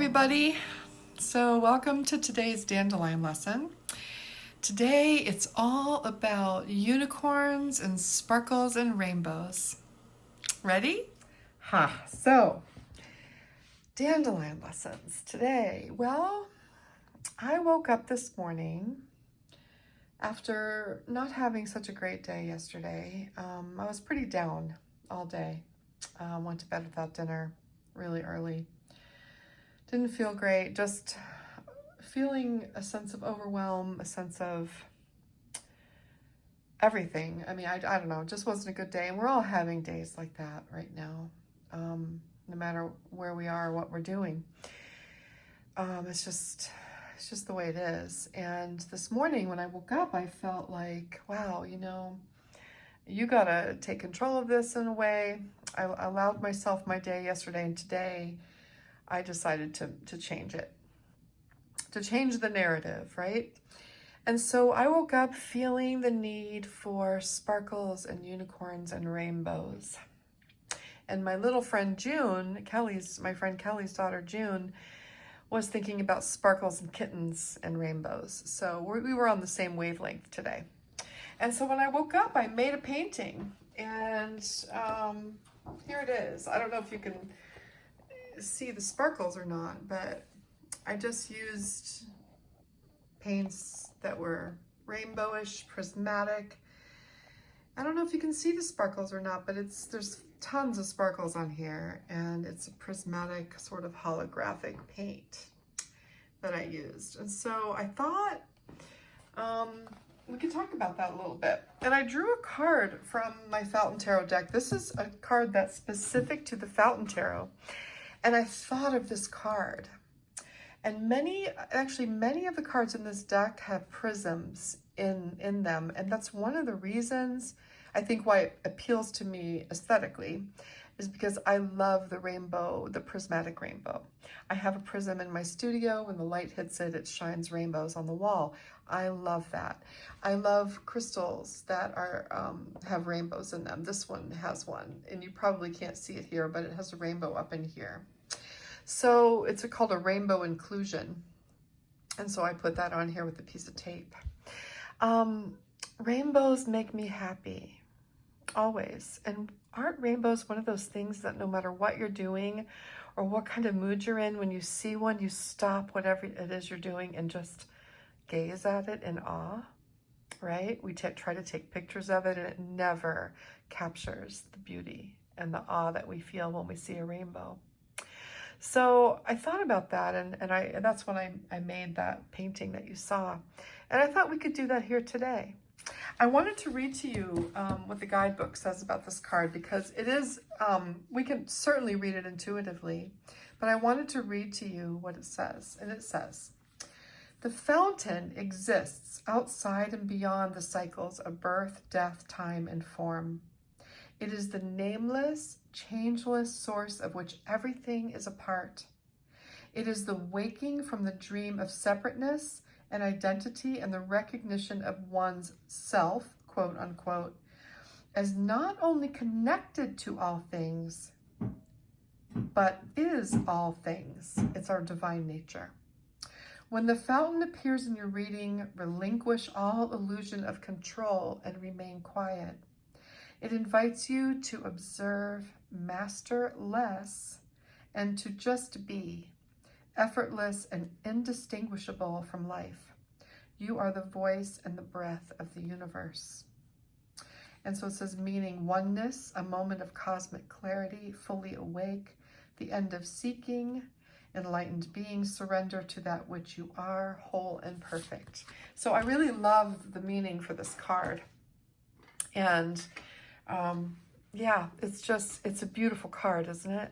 everybody. So welcome to today's dandelion lesson. Today it's all about unicorns and sparkles and rainbows. Ready? So dandelion lessons today. Well, I woke up this morning after not having such a great day yesterday. I was pretty down all day. Went to bed without dinner really early. Didn't feel great, just feeling a sense of overwhelm, a sense of everything. I mean, I don't know, it just wasn't a good day. And we're all having days like that right now, no matter where we are or what we're doing. It's just the way it is. And this morning when I woke up, I felt like, wow, you gotta take control of this in a way. I allowed myself my day yesterday, and today I decided to change it, to change the narrative, right? And so I woke up feeling the need for sparkles and unicorns and rainbows. And my little friend June, my friend Kelly's daughter June, was thinking about sparkles and kittens and rainbows. So we were on the same wavelength today. And so when I woke up, I made a painting, and here it is. I don't know if you can see the sparkles or not, but I just used paints that were rainbowish, prismatic. I don't know if you can see the sparkles or not, but there's tons of sparkles on here, and it's a prismatic sort of holographic paint that I used. And so I thought we could talk about that a little bit. And I drew a card from my Fountain Tarot deck. This is a card that's specific to the Fountain Tarot. And I thought of this card, and many of the cards in this deck have prisms in them. And that's one of the reasons I think why it appeals to me aesthetically, is because I love the rainbow, the prismatic rainbow. I have a prism in my studio. When the light hits it, it shines rainbows on the wall. I love that. I love crystals that have rainbows in them. This one has one, and you probably can't see it here, but it has a rainbow up in here. So it's called a rainbow inclusion. And so I put that on here with a piece of tape. Rainbows make me happy, always. And aren't rainbows one of those things that no matter what you're doing or what kind of mood you're in, when you see one, you stop whatever it is you're doing and just gaze at it in awe, right? We try to take pictures of it, and it never captures the beauty and the awe that we feel when we see a rainbow. So I thought about that, and that's when I made that painting that you saw. And I thought we could do that here today. I wanted to read to you what the guidebook says about this card, because it is, we can certainly read it intuitively, but I wanted to read to you what it says. And it says, "The fountain exists outside and beyond the cycles of birth, death, time, and form. It is the nameless, changeless source of which everything is a part. It is the waking from the dream of separateness and identity, and the recognition of one's self, quote unquote, as not only connected to all things, but is all things. It's our divine nature. When the fountain appears in your reading, relinquish all illusion of control and remain quiet. It invites you to observe, master less, and to just be, effortless and indistinguishable from life. You are the voice and the breath of the universe." And so it says, meaning oneness, a moment of cosmic clarity, fully awake, the end of seeking, enlightened being, surrender to that which you are, whole and perfect. So I really love the meaning for this card. And yeah, it's a beautiful card, isn't it?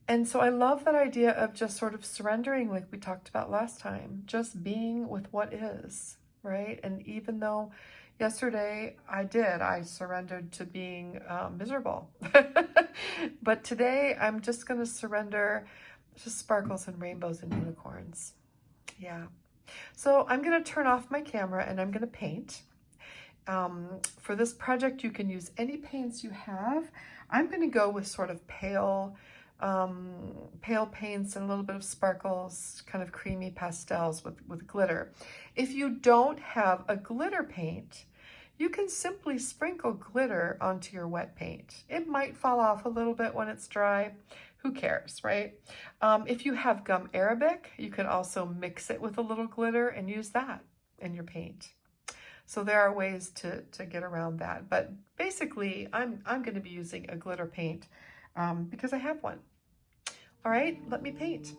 And so I love that idea of just sort of surrendering, like we talked about last time, just being with what is, right? And even though yesterday I surrendered to being miserable. But today I'm just going to surrender to sparkles and rainbows and unicorns. Yeah. So I'm going to turn off my camera and I'm going to paint. For this project, you can use any paints you have. I'm going to go with sort of pale pale paints and a little bit of sparkles, kind of creamy pastels with glitter. If you don't have a glitter paint, you can simply sprinkle glitter onto your wet paint. It might fall off a little bit when it's dry. Who cares, right? If you have gum arabic, you can also mix it with a little glitter and use that in your paint. So there are ways to get around that. But basically, I'm going to be using a glitter paint because I have one. All right, let me paint.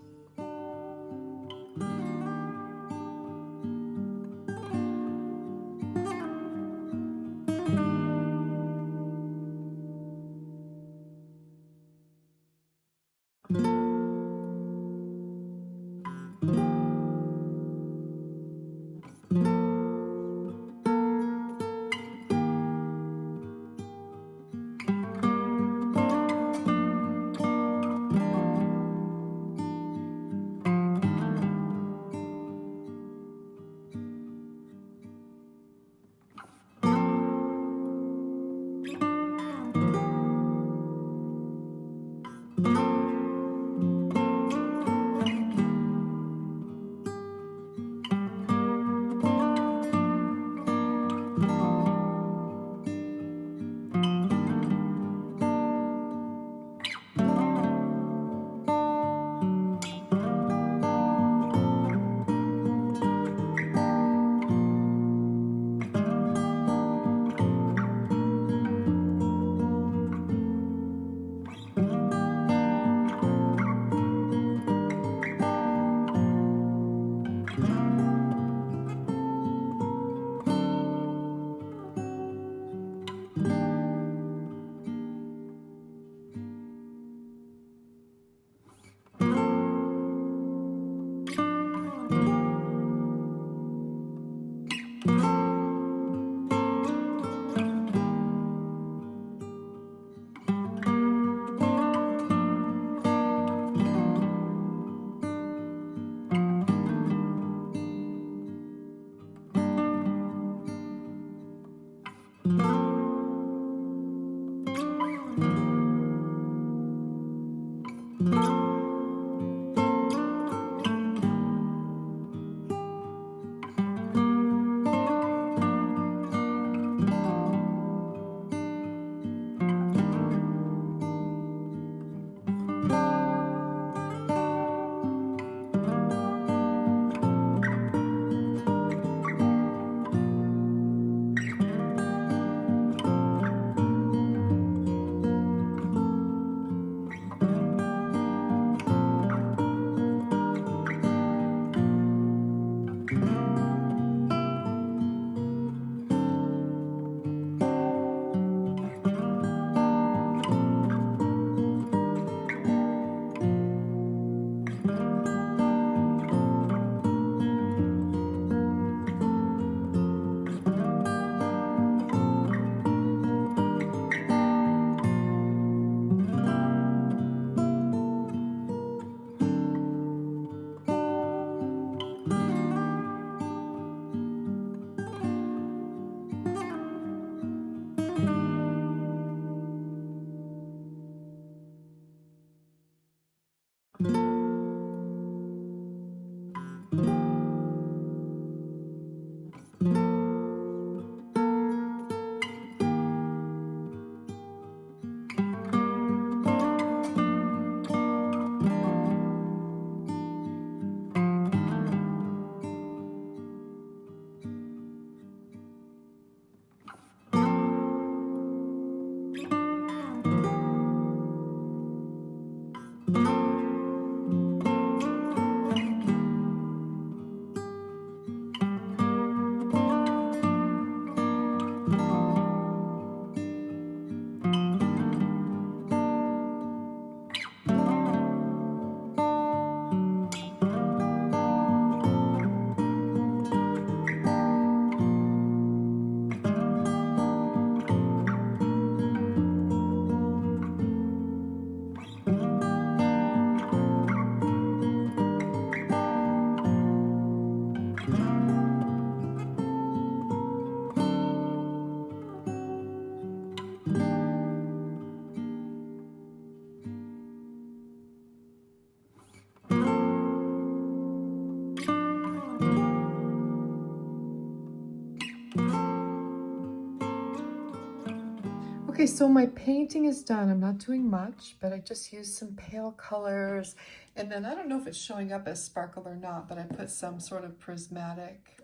Okay, so my painting is done. I'm not doing much, but I just used some pale colors. And then I don't know if it's showing up as sparkle or not, but I put some sort of prismatic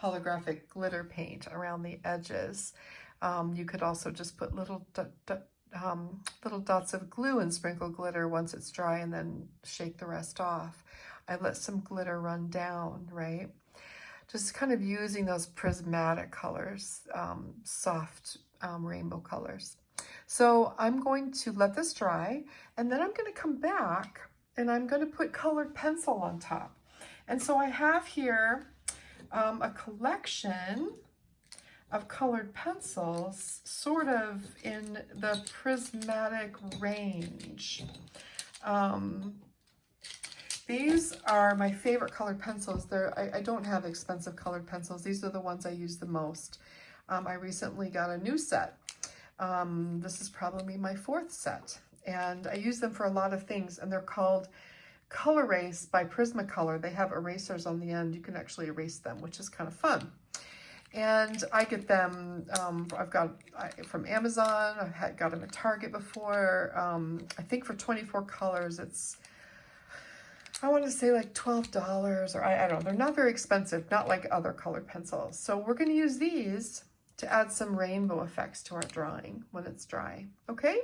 holographic glitter paint around the edges. You could also just put little dots of glue and sprinkle glitter once it's dry and then shake the rest off. I let some glitter run down, right? Just kind of using those prismatic colors, soft rainbow colors. So I'm going to let this dry, and then I'm going to come back and I'm going to put colored pencil on top. And so I have here a collection of colored pencils, sort of in the prismatic range. These are my favorite colored pencils. I don't have expensive colored pencils. These are the ones I use the most. I recently got a new set. This is probably my 4th set, and I use them for a lot of things, and they're called Col-Erase by Prismacolor. They have erasers on the end. You can actually erase them, which is kind of fun. And I get them, I've got from Amazon. I've got them at Target before. I think for 24 colors, it's, I want to say like $12, or I don't know. They're not very expensive, not like other colored pencils. So we're going to use these to add some rainbow effects to our drawing when it's dry. Okay?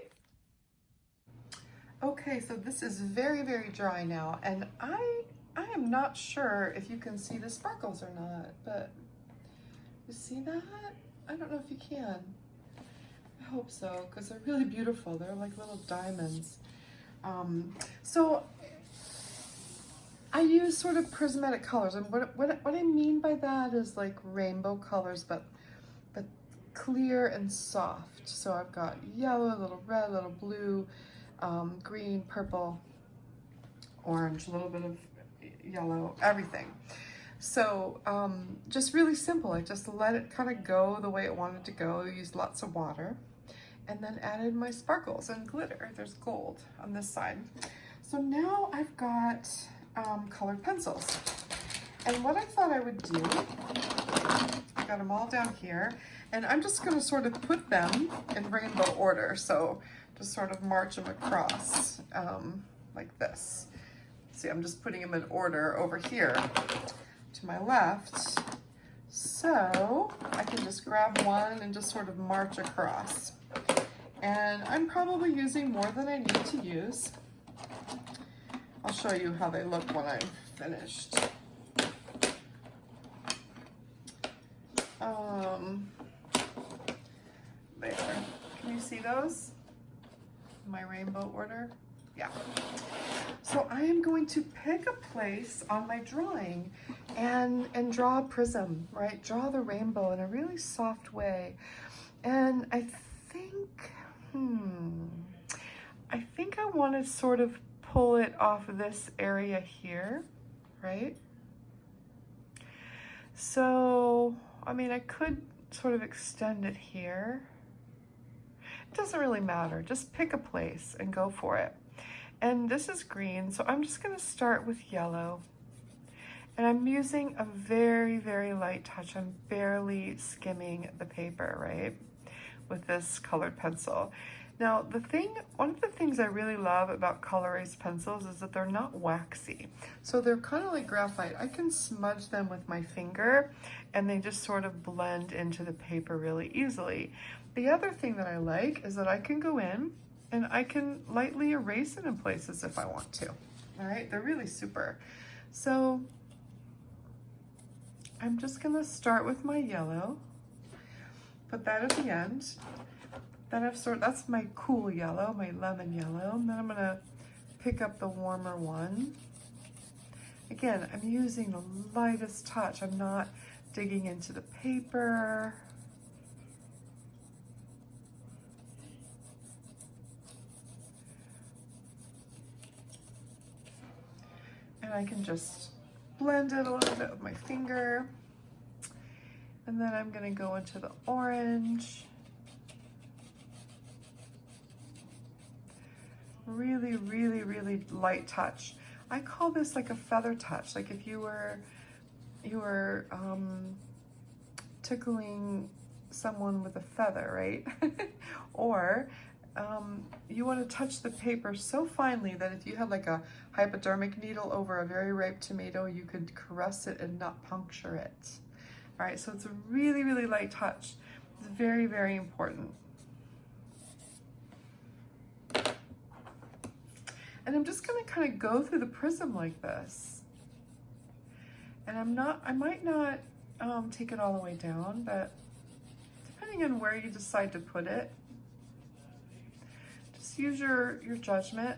Okay, so this is very, very dry now, and I am not sure if you can see the sparkles or not, but you see that? I don't know if you can. I hope so, because they're really beautiful. They're like little diamonds. So I use sort of prismatic colors, and what I mean by that is like rainbow colors, but clear and soft. So I've got yellow, a little red, a little blue, green, purple, orange, a little bit of yellow, everything. So just really simple. I just let it kind of go the way it wanted to go. I used lots of water, and then added my sparkles and glitter. There's gold on this side. So now I've got colored pencils. And what I thought I would do, I got them all down here, and I'm just going to sort of put them in rainbow order. So just sort of march them across like this. See, I'm just putting them in order over here to my left. So I can just grab one and just sort of march across. And I'm probably using more than I need to use. I'll show you how they look when I'm finished. There. Can you see those? My rainbow order? Yeah. So I am going to pick a place on my drawing and draw a prism, right? Draw the rainbow in a really soft way. And I think I want to sort of pull it off of this area here, right? So, I mean, I could sort of extend it here. It doesn't really matter. Just pick a place and go for it. And this is green, so I'm just going to start with yellow. And I'm using a very, very light touch. I'm barely skimming the paper, right, with this colored pencil. Now, one of the things I really love about Col-Erase pencils is that they're not waxy. So they're kind of like graphite. I can smudge them with my finger, and they just sort of blend into the paper really easily. The other thing that I like is that I can go in and I can lightly erase it in places if I want to. All right, they're really super. So I'm just gonna start with my yellow, put that at the end. Then that's my cool yellow, my lemon yellow. And then I'm gonna pick up the warmer one. Again, I'm using the lightest touch. I'm not digging into the paper. And I can just blend it a little bit with my finger. And then I'm gonna go into the orange. Really, really, really light touch. I call this like a feather touch. Like if you were tickling someone with a feather, right? Or you want to touch the paper so finely that if you had like a hypodermic needle over a very ripe tomato, you could caress it and not puncture it. All right, so it's a really, really light touch. It's very, very important. And I'm just gonna kind of go through the prism like this. And I might not take it all the way down, but depending on where you decide to put it, just use your judgment.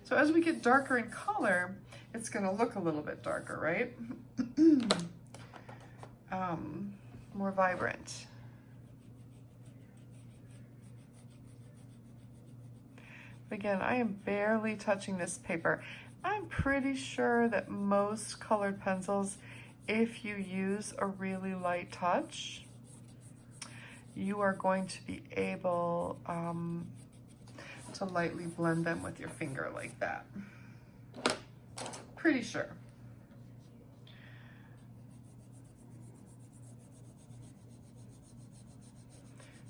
So as we get darker in color, it's gonna look a little bit darker, right? More vibrant. Again, I am barely touching this paper. I'm pretty sure that most colored pencils, if you use a really light touch, you are going to be able to lightly blend them with your finger like that. Pretty sure.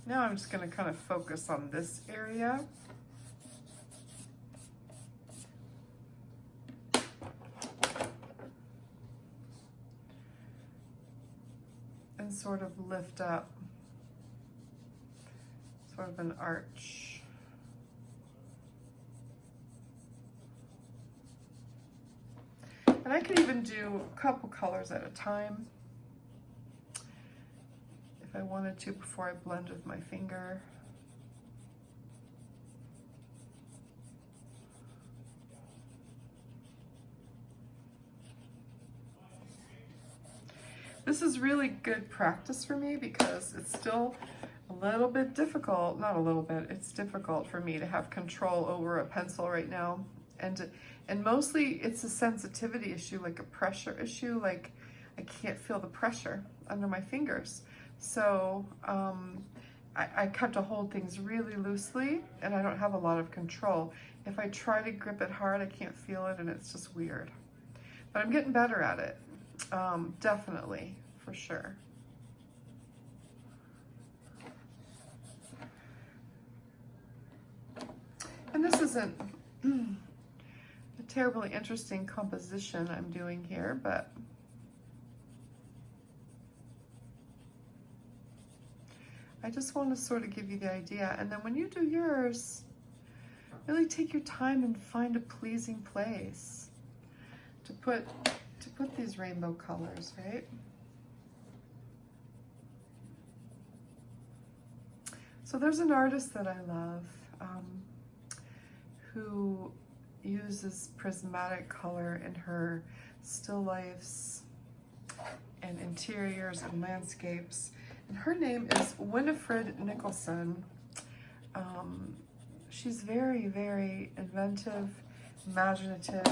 Now I'm just going to kind of focus on this area. And sort of lift up sort of an arch. And I could even do a couple colors at a time if I wanted to before I blend with my finger. This is really good practice for me because it's still a little bit difficult, not a little bit, it's difficult for me to have control over a pencil right now. And mostly it's a sensitivity issue, like a pressure issue, like I can't feel the pressure under my fingers. So I have to hold things really loosely and I don't have a lot of control. If I try to grip it hard, I can't feel it and it's just weird. But I'm getting better at it. Definitely, for sure. And this isn't a terribly interesting composition I'm doing here, but I just want to sort of give you the idea. And then when you do yours, really take your time and find a pleasing place to put these rainbow colors, right? So there's an artist that I love who uses prismatic color in her still lifes and interiors and landscapes. And her name is Winifred Nicholson. She's very, very inventive, imaginative,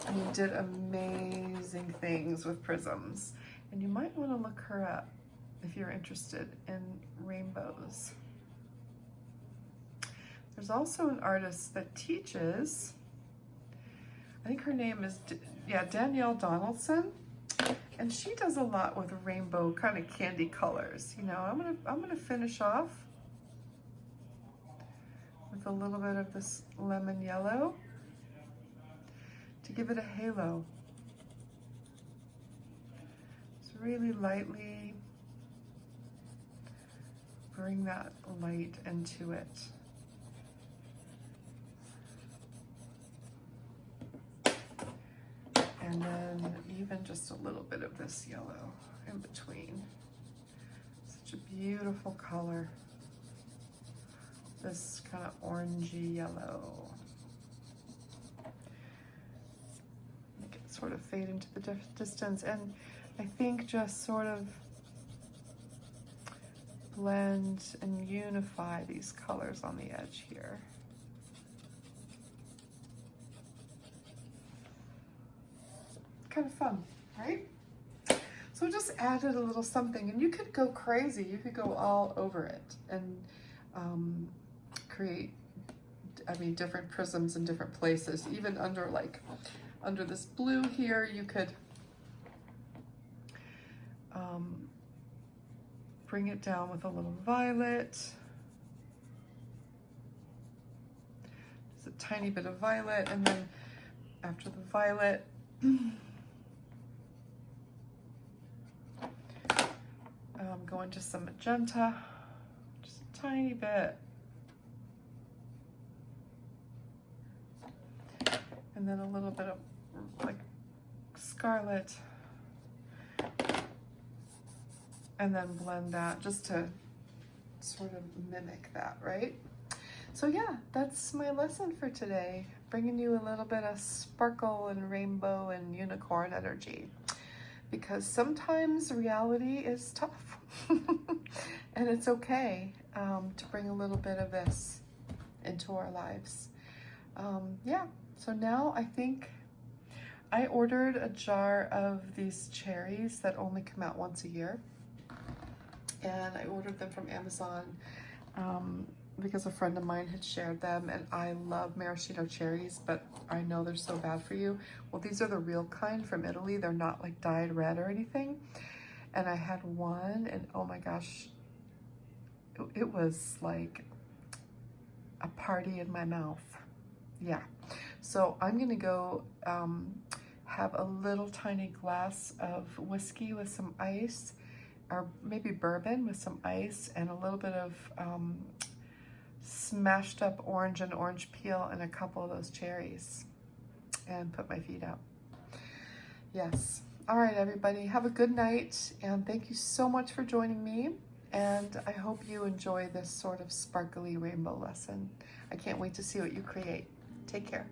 and did amazing things with prisms. And you might want to look her up if you're interested in rainbows. There's also an artist that teaches, I think her name is, Danielle Donaldson, and she does a lot with rainbow kind of candy colors. You know, I'm gonna finish off with a little bit of this lemon yellow to give it a halo. Just really lightly bring that light into it. And then even just a little bit of this yellow in between. Such a beautiful color. This kind of orangey yellow. Make it sort of fade into the distance. And I think just sort of blend and unify these colors on the edge here. Kind of fun, right? So just added a little something, and you could go crazy. You could go all over it and create, different prisms in different places. Even under this blue here, you could bring it down with a little violet. Just a tiny bit of violet, and then after the violet, go into some magenta, just a tiny bit. And then a little bit of like scarlet. And then blend that just to sort of mimic that, right? So yeah, that's my lesson for today, bringing you a little bit of sparkle and rainbow and unicorn energy, because sometimes reality is tough and it's okay to bring a little bit of this into our lives. Yeah, so now I think I ordered a jar of these cherries that only come out once a year. And I ordered them from Amazon because a friend of mine had shared them, and I love maraschino cherries, but I know they're so bad for you. Well, these are the real kind from Italy. They're not like dyed red or anything. And I had one, and oh my gosh, it was like a party in my mouth. Yeah. So I'm gonna go have a little tiny glass of whiskey with some ice, or maybe bourbon with some ice, and a little bit of smashed up orange and orange peel and a couple of those cherries, and put my feet up. Yes. All right, everybody, have a good night, and thank you so much for joining me, and I hope you enjoy this sort of sparkly rainbow lesson. I can't wait to see what you create. Take care.